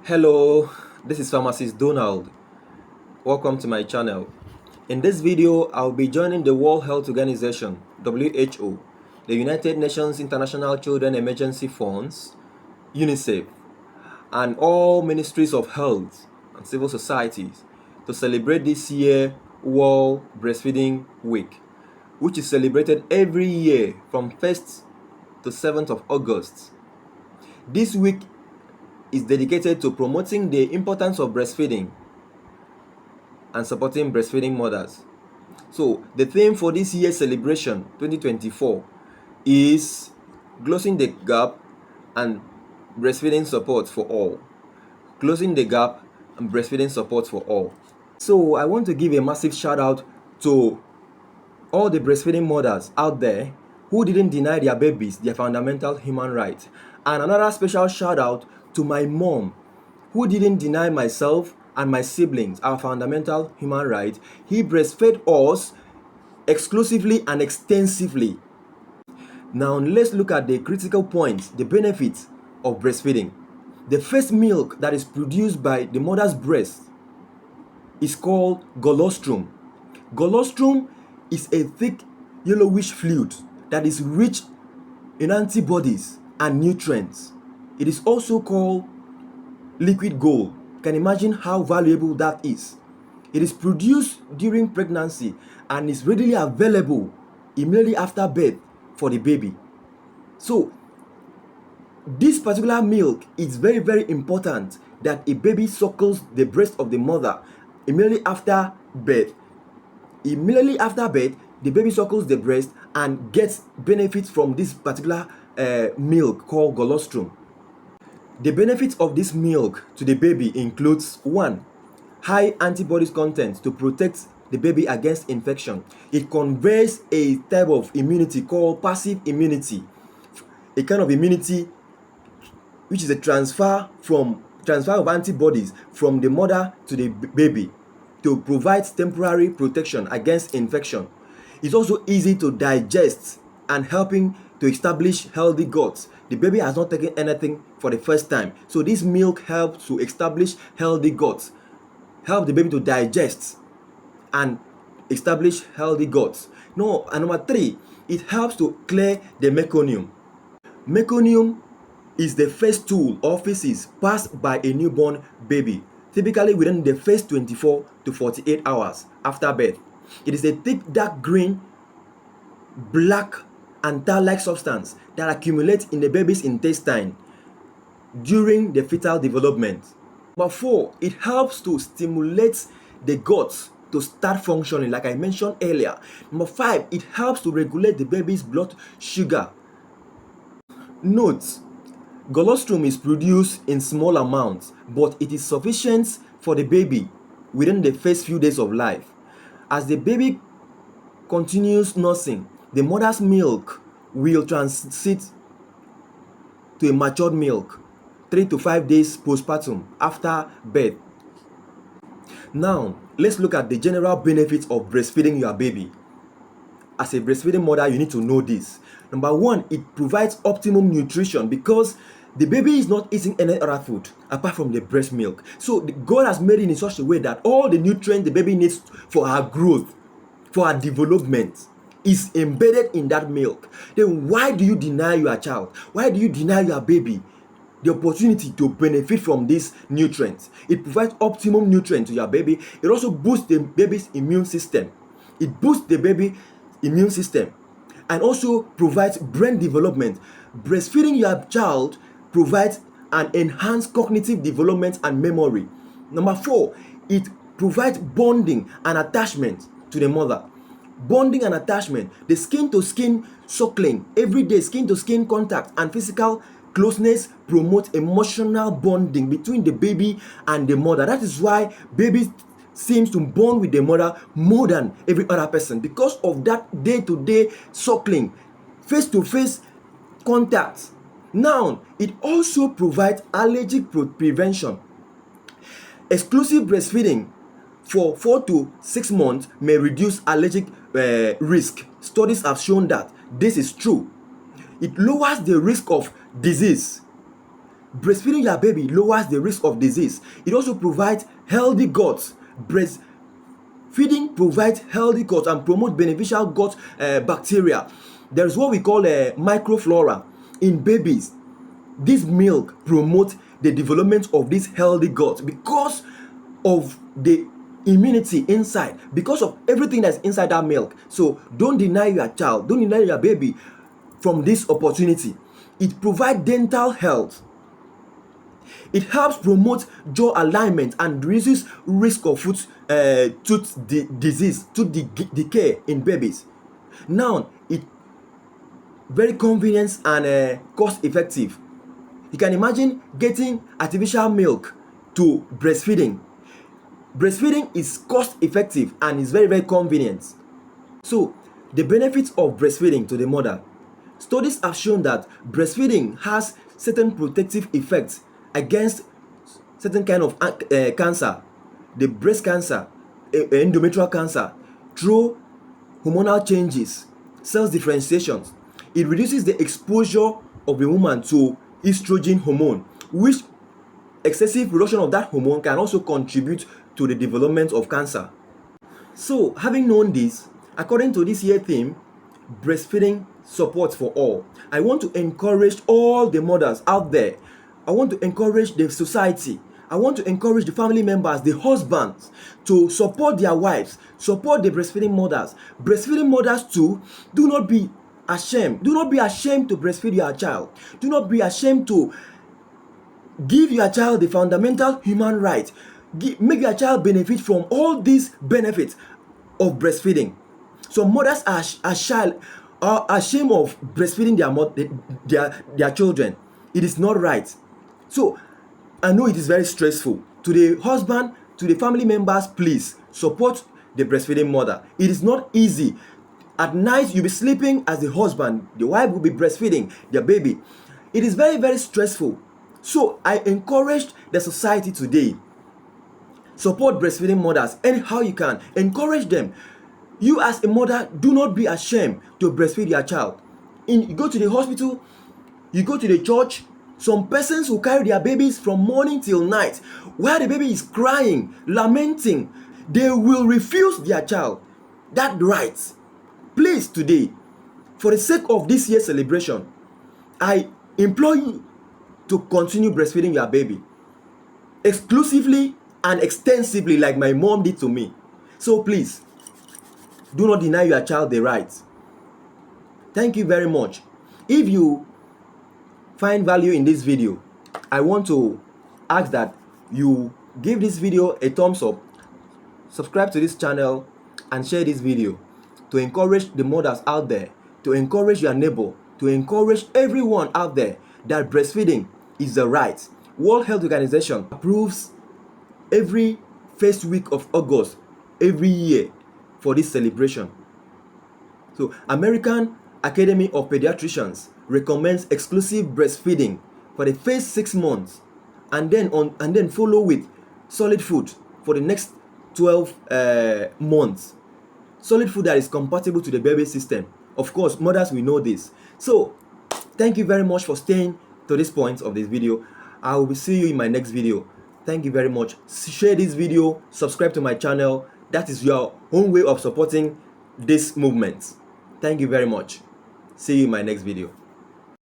Hello, this is Pharmacist Donald. Welcome to my channel. In this video, I'll be joining the World Health Organization, WHO, the United Nations International Children Emergency Funds, UNICEF, and all ministries of health and civil societies to celebrate this year World Breastfeeding Week, which is celebrated every year from 1st to 7th of August. This week is dedicated to promoting the importance of breastfeeding and supporting breastfeeding mothers. So the theme for this year's celebration 2024 is closing the gap and breastfeeding support for all. Closing the gap and breastfeeding support for all. So I want to give a massive shout out to all the breastfeeding mothers out there who didn't deny their babies their fundamental human right. And another special shout out to my mom, who didn't deny myself and my siblings our fundamental human right. He breastfed us exclusively and extensively. Now let's look at the critical points, the benefits of breastfeeding. The first milk that is produced by the mother's breast is called colostrum. Colostrum is a thick yellowish fluid that is rich in antibodies and nutrients. It is also called liquid gold. You can imagine how valuable that is. It is produced during pregnancy and is readily available immediately after birth for the baby. So this particular milk is very, very important that a baby suckles the breast of the mother immediately after birth. Immediately after birth, the baby suckles the breast and gets benefits from this particular milk called colostrum. The benefits of this milk to the baby includes 1. High antibodies content to protect the baby against infection. It conveys a type of immunity called passive immunity, a kind of immunity which is a transfer of antibodies from the mother to the baby to provide temporary protection against infection. It's also easy to digest and helping to establish healthy guts. The baby has not taken anything for the first time, so this milk helps to establish healthy guts, help the baby to digest and establish healthy guts. No, and number 3, it helps to clear the meconium. Meconium is the first tool or feces passed by a newborn baby, typically within the first 24 to 48 hours after birth. It is a thick dark green, black and tar-like substance that accumulates in the baby's intestine during the fetal development. Number 4, it helps to stimulate the guts to start functioning, like I mentioned earlier. Number 5, it helps to regulate the baby's blood sugar. Note, colostrum is produced in small amounts, but it is sufficient for the baby within the first few days of life. As the baby continues nursing, the mother's milk will transit to a matured milk 3 to 5 days postpartum after birth. Now, let's look at the general benefits of breastfeeding your baby. As a breastfeeding mother, you need to know this. Number 1, it provides optimum nutrition because the baby is not eating any other food apart from the breast milk. So God has made it in such a way that all the nutrients the baby needs for her growth, for her development, is embedded in that milk. Then why do you deny your child? Why do you deny your baby the opportunity to benefit from these nutrients? It provides optimum nutrients to your baby. It also boosts the baby's immune system. It boosts the baby's immune system and also provides brain development. Breastfeeding your child provides an enhanced cognitive development and memory. Number 4, it provides bonding and attachment to the mother. Bonding and attachment, the skin-to-skin suckling, everyday skin-to-skin contact and physical closeness promote emotional bonding between the baby and the mother. That is why babies seems to bond with the mother more than every other person, because of that day-to-day suckling, face-to-face contact. Now, it also provides allergic prevention. Exclusive breastfeeding for 4 to 6 months may reduce allergic risk. Studies have shown that this is true. It lowers the risk of disease breastfeeding your baby lowers the risk of disease. It also provides healthy guts. Breastfeeding provides healthy guts and promotes beneficial gut bacteria. There is what we call a microflora in babies. This milk promotes the development of this healthy gut because of the immunity inside, because of everything that's inside that milk. So don't deny your child, don't deny your baby from this opportunity. It provides dental health. It helps promote jaw alignment and reduces risk of tooth disease, tooth decay in babies. Now, it very convenient and cost effective. You can imagine getting artificial milk to breastfeeding. Breastfeeding is cost effective and is very, very convenient. So, the benefits of breastfeeding to the mother. Studies have shown that breastfeeding has certain protective effects against certain kind of cancer, the breast cancer, endometrial cancer, through hormonal changes, cells differentiations. It reduces the exposure of a woman to estrogen hormone, which excessive production of that hormone can also contribute to the development of cancer. So, having known this, according to this year theme, breastfeeding support for all, I want to encourage all the mothers out there. I want to encourage the society. I want to encourage the family members, the husbands, to support their wives, support the breastfeeding mothers. Breastfeeding mothers too, do not be ashamed. Do not be ashamed to breastfeed your child. Do not be ashamed to give your child the fundamental human right. Make your child benefit from all these benefits of breastfeeding. Some mothers are ashamed of breastfeeding their children. It is not right. So I know it is very stressful. To the husband, to the family members, please support the breastfeeding mother. It is not easy. At night you'll be sleeping as the husband, the wife will be breastfeeding their baby. It is very, very stressful. So I encourage the society today, support breastfeeding mothers anyhow you can. Encourage them. You as a mother, do not be ashamed to breastfeed your child. You go to the hospital, you go to the church. Some persons will carry their babies from morning till night. While the baby is crying, lamenting, they will refuse their child that right. Please today, for the sake of this year's celebration, I implore you to continue breastfeeding your baby exclusively and extensively like my mom did to me. So please, do not deny your child the right. Thank you very much. If you find value in this video, I want to ask that you give this video a thumbs up, subscribe to this channel, and share this video to encourage the mothers out there, to encourage your neighbor, to encourage everyone out there that breastfeeding is the right. World Health Organization approves every first week of August every year for this celebration. So American Academy of Pediatricians recommends exclusive breastfeeding for the first 6 months, and then follow with solid food for the next 12 months. Solid food that is compatible to the baby system. Of course, mothers will know this. So thank you very much for staying to this point of this video. I will see you in my next video. Thank you very much. Share this video, subscribe to my channel. That is your own way of supporting this movement. Thank you very much. See you in my next video.